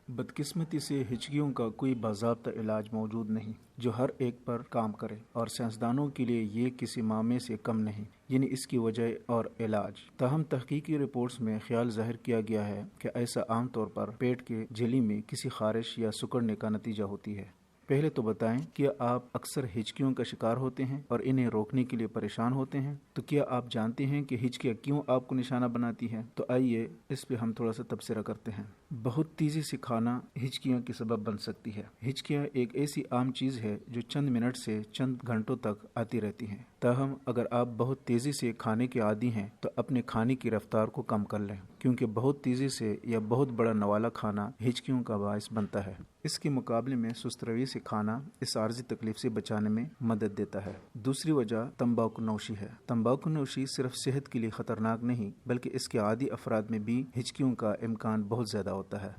بدقسمتی سے ہچکیوں کا کوئی باضابطہ علاج موجود نہیں جو ہر ایک پر کام کرے، اور سائنسدانوں کے لیے یہ کسی معمے سے کم نہیں، یعنی اس کی وجہ اور علاج۔ تاہم تحقیقی رپورٹس میں خیال ظاہر کیا گیا ہے کہ ایسا عام طور پر پیٹ کے جھلی میں کسی خارش یا سکڑنے کا نتیجہ ہوتی ہے۔ پہلے تو بتائیں، کیا آپ اکثر ہچکیوں کا شکار ہوتے ہیں اور انہیں روکنے کے لیے پریشان ہوتے ہیں؟ تو کیا آپ جانتے ہیں کہ ہچکیاں کیوں آپ کو نشانہ بناتی ہیں؟ تو آئیے اس پہ ہم تھوڑا سا تبصرہ کرتے ہیں۔ بہت تیزی سے کھانا ہچکیاں کی سبب بن سکتی ہے۔ ہچکیاں ایک ایسی عام چیز ہے جو چند منٹ سے چند گھنٹوں تک آتی رہتی ہیں۔ تاہم اگر آپ بہت تیزی سے کھانے کے عادی ہیں تو اپنے کھانے کی رفتار کو کم کر لیں، کیونکہ بہت تیزی سے یا بہت بڑا نوالا کھانا ہچکیوں کا باعث بنتا ہے۔ اس کے مقابلے میں سست روی سے کھانا اس عارضی تکلیف سے بچانے میں مدد دیتا ہے۔ دوسری وجہ تمباکو نوشی ہے۔ تمباکو نوشی صرف صحت کے لیے خطرناک نہیں بلکہ اس کے عادی افراد میں بھی ہچکیوں کا امکان بہت زیادہ ہوتا ہے۔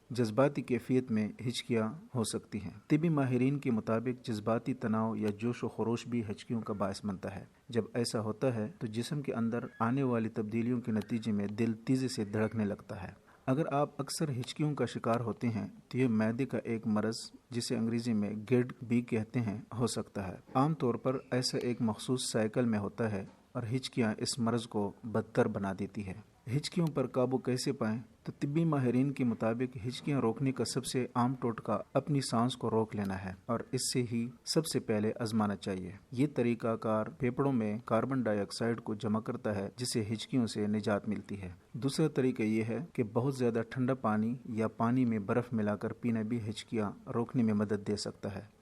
جذباتی کیفیت میں ہچکیاں ہو سکتی ہیں۔ طبی ماہرین کے مطابق جذباتی تناؤ یا جوش و خروش بھی ہچکیوں کا باعث بنتا ہے۔ جب ایسا ہوتا ہے تو جسم کے اندر آنے والی تبدیلیوں کے نتیجے میں دل تیزی سے دھڑکنے لگتا ہے۔ اگر آپ اکثر ہچکیوں کا شکار ہوتے ہیں تو یہ معدے کا ایک مرض جسے انگریزی میں گرڈ بھی کہتے ہیں ہو سکتا ہے۔ عام طور پر ایسا ایک مخصوص سائیکل میں ہوتا ہے اور ہچکیاں اس مرض کو بدتر بنا دیتی ہے۔ ہچکیوں پر قابو کیسے پائیں؟ تو طبی ماہرین کے مطابق ہچکیاں روکنے کا سب سے عام ٹوٹکا اپنی سانس کو روک لینا ہے، اور اس سے ہی سب سے پہلے آزمانا چاہیے۔ یہ طریقہ کار پھیپھڑوں میں کاربن ڈائی آکسائیڈ کو جمع کرتا ہے جس سے ہچکیوں سے نجات ملتی ہے۔ دوسرا طریقہ یہ ہے کہ بہت زیادہ ٹھنڈا پانی یا پانی میں برف ملا کر پینا بھی ہچکیاں روکنے میں مدد دے سکتا ہے۔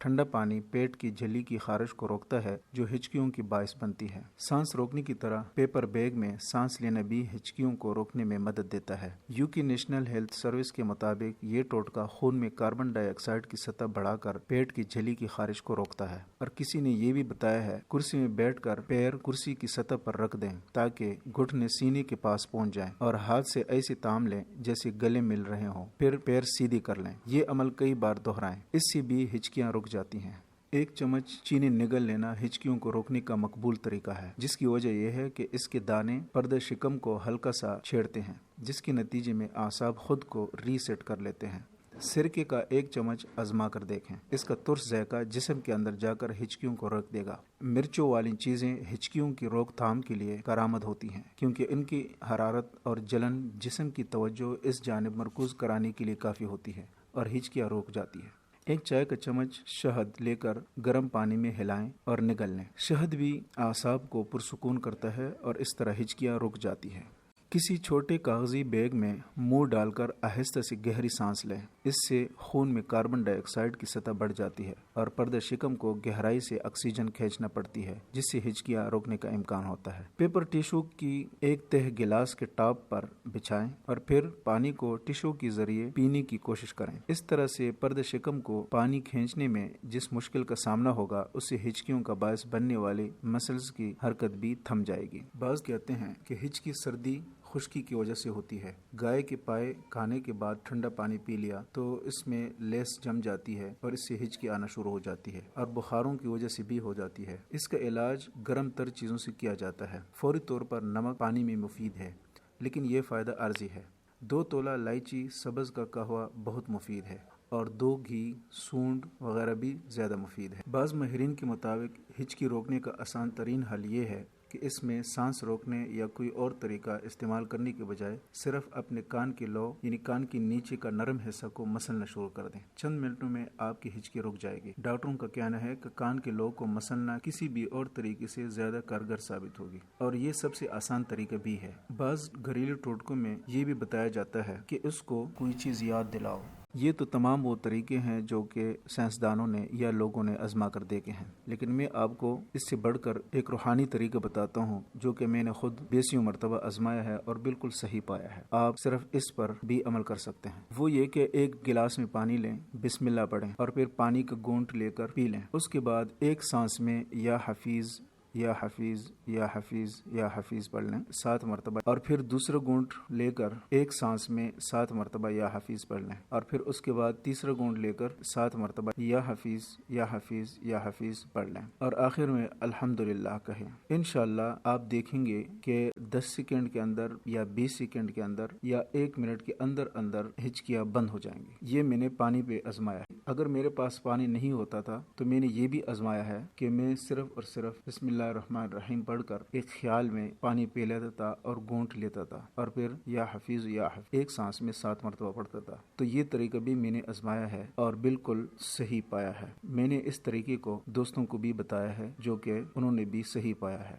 ٹھنڈا پانی پیٹ کی جھلی کی خارش کو روکتا ہے جو ہچکیوں کی باعث بنتی ہے۔ سانس روکنے کی طرح پیپر بیگ میں سانس لینا بھی ہچکیوں کو روکنے میں مدد دیتا ہے۔ UK نیشنل ہیلتھ سروس کے مطابق یہ ٹوٹکا خون میں کاربن ڈائی آکسائیڈ کی سطح بڑھا کر پیٹ کی جھلی کی خارش کو روکتا ہے۔ اور کسی نے یہ بھی بتایا ہے کرسی میں بیٹھ کر پیر کرسی کی سطح پر رکھ دیں تاکہ گھٹنے سینے کے پاس پہنچ جائیں، اور ہاتھ سے ایسے تام لیں جیسے گلے مل رہے ہوں، پھر پیر سیدھی کر لیں۔ یہ عمل کئی بار دہرائیں، اس سے بھی ہچکیاں رک جاتی ہیں۔ ایک چمچ چینی نگل لینا ہچکیوں کو روکنے کا مقبول طریقہ ہے، جس کی وجہ یہ ہے کہ اس کے دانے پردہ شکم کو ہلکا سا چھیڑتے ہیں، جس کے نتیجے میں اعصاب خود کو ری سیٹ کر لیتے ہیں۔ سرکے کا ایک چمچ آزما کر دیکھیں، اس کا ترش ذائقہ جسم کے اندر جا کر ہچکیوں کو روک دے گا۔ مرچوں والی چیزیں ہچکیوں کی روک تھام کے لیے کارآمد ہوتی ہیں، کیونکہ ان کی حرارت اور جلن جسم کی توجہ اس جانب مرکوز کرانے کے لیے کافی ہوتی ہے اور ہچکیاں روک جاتی ہے۔ ایک چائے کا چمچ شہد لے کر گرم پانی میں ہلائیں اور نگل لیں۔ شہد بھی اعصاب کو پرسکون کرتا ہے اور اس طرح ہچکیاں رک جاتی ہیں۔ کسی چھوٹے کاغذی بیگ میں منہ ڈال کر آہستہ سے گہری سانس لیں، اس سے خون میں کاربن ڈائی آکسائیڈ کی سطح بڑھ جاتی ہے اور پردہ شکم کو گہرائی سے آکسیجن کھینچنا پڑتی ہے، جس سے ہچکیاں روکنے کا امکان ہوتا ہے۔ پیپر ٹیشو کی ایک تہہ گلاس کے ٹاپ پر بچھائیں اور پھر پانی کو ٹیشو کے ذریعے پینے کی کوشش کریں۔ اس طرح سے پردہ شکم کو پانی کھینچنے میں جس مشکل کا سامنا ہوگا اس سے ہچکیوں کا باعث بننے والی مسلز کی حرکت بھی تھم جائے گی۔ بعض کہتے ہیں کہ ہچکی سردی خشکی کی وجہ سے ہوتی ہے۔ گائے کے پائے کھانے کے بعد ٹھنڈا پانی پی لیا تو اس میں لیس جم جاتی ہے اور اس سے ہچکی آنا شروع ہو جاتی ہے، اور بخاروں کی وجہ سے بھی ہو جاتی ہے۔ اس کا علاج گرم تر چیزوں سے کیا جاتا ہے۔ فوری طور پر نمک پانی میں مفید ہے، لیکن یہ فائدہ عارضی ہے۔ 2 تولہ الائچی سبز کا قہوہ بہت مفید ہے، اور 2 گھی سونڈ وغیرہ بھی زیادہ مفید ہے۔ بعض ماہرین کے مطابق ہچکی روکنے کا آسان ترین حل یہ ہے کہ اس میں سانس روکنے یا کوئی اور طریقہ استعمال کرنے کے بجائے صرف اپنے کان کے لو یعنی کان کے نیچے کا نرم حصہ کو مسلنا شروع کر دیں۔ چند منٹوں میں آپ کی ہچکی رک جائے گی۔ ڈاکٹروں کا کہنا ہے کہ کان کے لو کو مسلنا کسی بھی اور طریقے سے زیادہ کارگر ثابت ہوگی، اور یہ سب سے آسان طریقہ بھی ہے۔ بعض گھریلو ٹوٹکوں میں یہ بھی بتایا جاتا ہے کہ اس کو کوئی چیز یاد دلاؤ۔ یہ تو تمام وہ طریقے ہیں جو کہ سائنسدانوں نے یا لوگوں نے آزما کر دیکھے ہیں، لیکن میں آپ کو اس سے بڑھ کر ایک روحانی طریقہ بتاتا ہوں جو کہ میں نے خود بیسیوں مرتبہ آزمایا ہے اور بالکل صحیح پایا ہے۔ آپ صرف اس پر بھی عمل کر سکتے ہیں۔ وہ یہ کہ ایک گلاس میں پانی لیں، بسم اللہ پڑھیں اور پھر پانی کا گھونٹ لے کر پی لیں۔ اس کے بعد ایک سانس میں یا حفیظ یا حفیظ یا حفیظ یا حفیظ پڑھ لیں 7 مرتبہ، اور پھر دوسرا گھونٹ لے کر ایک سانس میں 7 مرتبہ یا حفیظ پڑھ لیں، اور پھر اس کے بعد تیسرا گھونٹ لے کر 7 مرتبہ یا حفیظ یا حفیظ یا حفیظ پڑھ لیں، اور آخر میں الحمدللہ کہیں۔ انشاءاللہ آپ دیکھیں گے کہ 10 سیکنڈ کے اندر یا 20 سیکنڈ کے اندر یا 1 منٹ کے اندر اندر ہچکیاں بند ہو جائیں گی۔ یہ میں نے پانی پہ آزمایا ہے۔ اگر میرے پاس پانی نہیں ہوتا تھا تو میں نے یہ بھی آزمایا ہے کہ میں صرف اور صرف بسم اللہ الرحمن الرحیم پڑھ کر ایک خیال میں پانی پی لیتا تھا اور گھونٹ لیتا تھا، اور پھر یا حفیظ یا حفیظ ایک سانس میں 7 مرتبہ پڑھتا تھا۔ تو یہ طریقہ بھی میں نے آزمایا ہے اور بالکل صحیح پایا ہے۔ میں نے اس طریقے کو دوستوں کو بھی بتایا ہے جو کہ انہوں نے بھی صحیح پایا ہے۔